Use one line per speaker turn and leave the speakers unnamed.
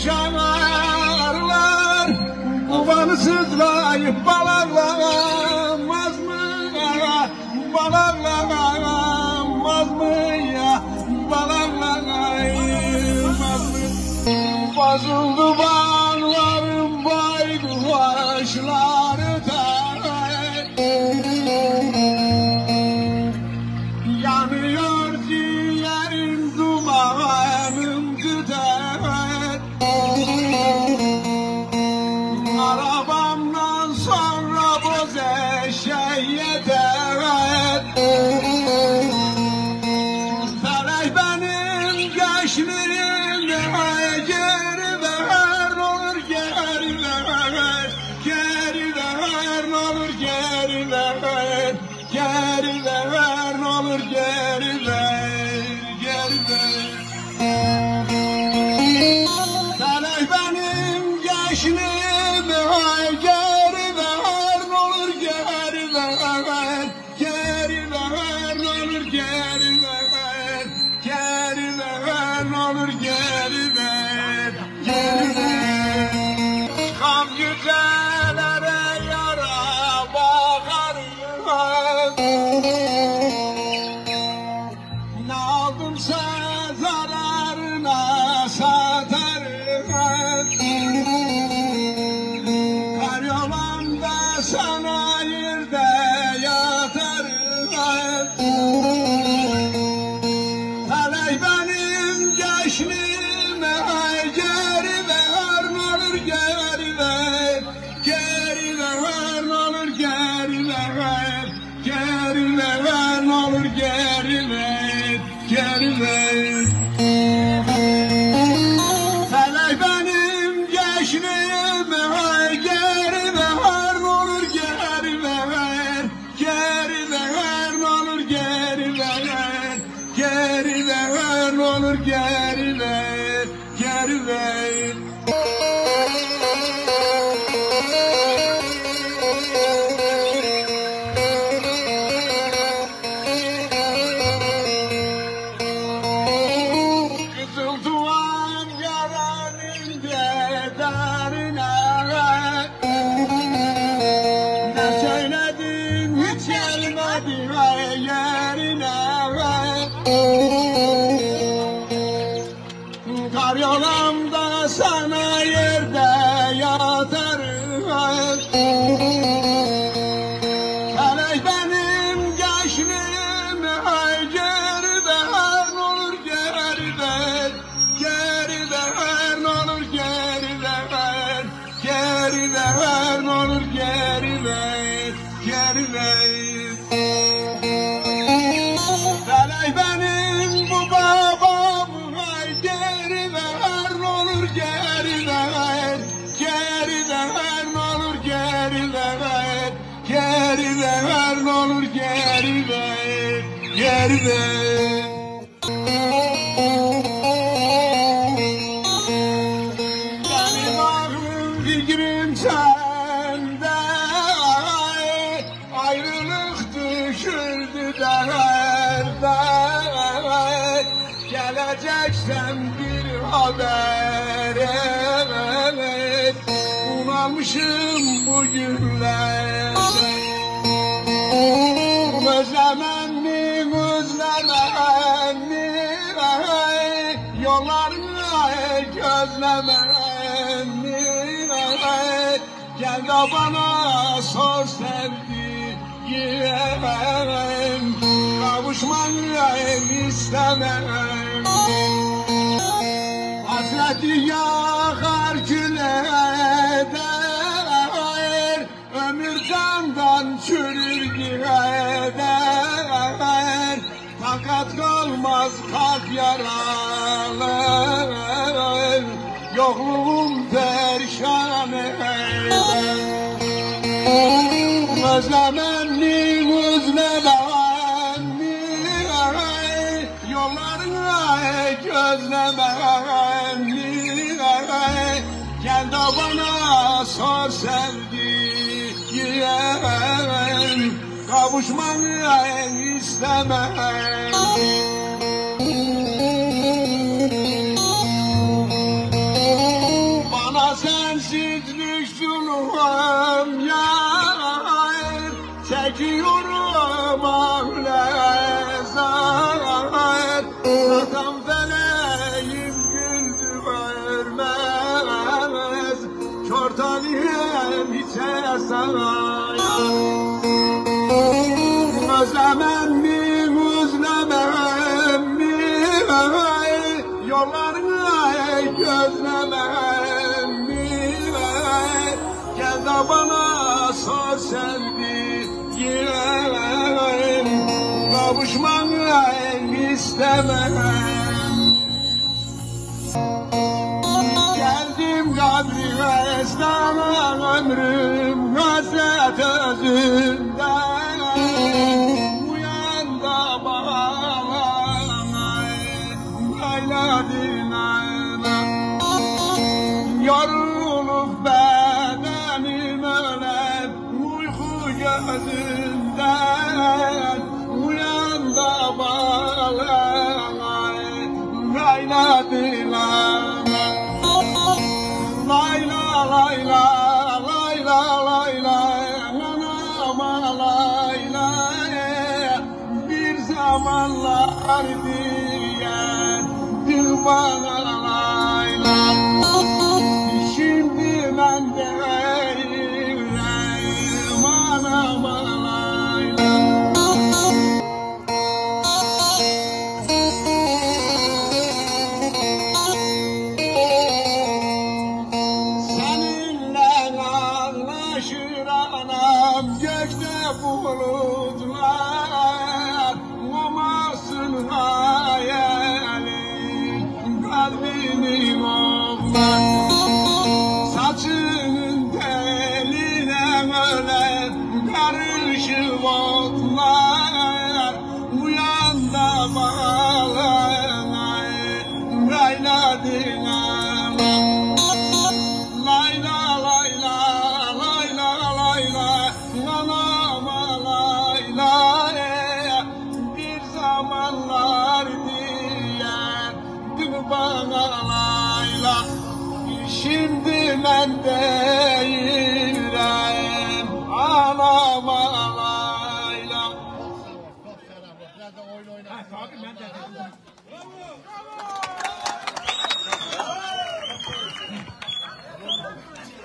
şanarlar, babanı sızlayıp balarlamaz mı? Balarlamaz mı ya? Balarlamaz mı? Bozuldu bağlarım, baydı başları yanıyor ciğerim, dumanım tüter. Arabamdan sonra boz eşeğe yeter. Felek benim gençliğimde geri ver, olur geri ver. Geri ver, olur geri ver. Geri ver, olur geri ver. Geri ver. Felek benim gençliğime geri ver, olur geri ver. Geri ver, olur geri ver. Geri ver, olur geri ver. Geri ver. Kam yücelere yara bakarım. Ne aldımsa zararına satarım. Karyolamda sana yerde yatarım. Felek benim gençliğime geri ver, olur geri ver. Geri ver, olur geri ver. Geri ver, olur geri ver. Geri ver. Felek benim gençliğime geri ver, olur geri ver. Geri ver, olur geri ver. Geri ver, olur geri ver. Geri ver. Kızıl duvar yaranın bedarına. Ne söyledin hiç gelmedi yerine. Karyolamda sana yerde yatarım. Felek benim gençliğime geri ver, olur geri ver. Geri ver, olur geri ver. Geri ver, olur geri ver. Geri ver. Felek benim bu babamı geri ver, olur geri ver. Geri ver, olur geri ver. Geri ver, olur geri ver. Geri ver. Benim aklım fikrim sende, ayrılık düşürdü derde. Geleceksen bir haber et, bunalmışım bu günlerde. Özlemem mi, özlemem mi? Yollarını gözlemem mi? Gel de bana sor sevdiğim, kavuşmayı istemem. Hasreti yakar küleder, ömür candan çürür gider. Takat kalmaz kalp yaralı, yokluğum perişan eder. Özlemem mi, özlemem mi? Yollarına gözlemem mi? Gel de bana sor sevdiğim, kavuşmanı istemem. çesen özlemem mi özlemem mi yollarını gözlemem mi gel de bana sor sevdiğim kavuşmanı istemem. Geldim kabrime esnafım ömrüm hasret özünden uyan da bağlama ayladın yorulup bedenim ölen uyku gözünden uyan da bağlama ayladın Layla layla layla layla anama layla bir zamanlar diyen dil bana layla şimdi ben değilim anama layla gökte bulutlar olmasın hayali kalbinin oğlan saçının teline öyle karışık otlar uyan da bağlana rayladın layla layla layla layla anama layla bir zamanlar diyendin bana layla şimdi ben değilim anama layla.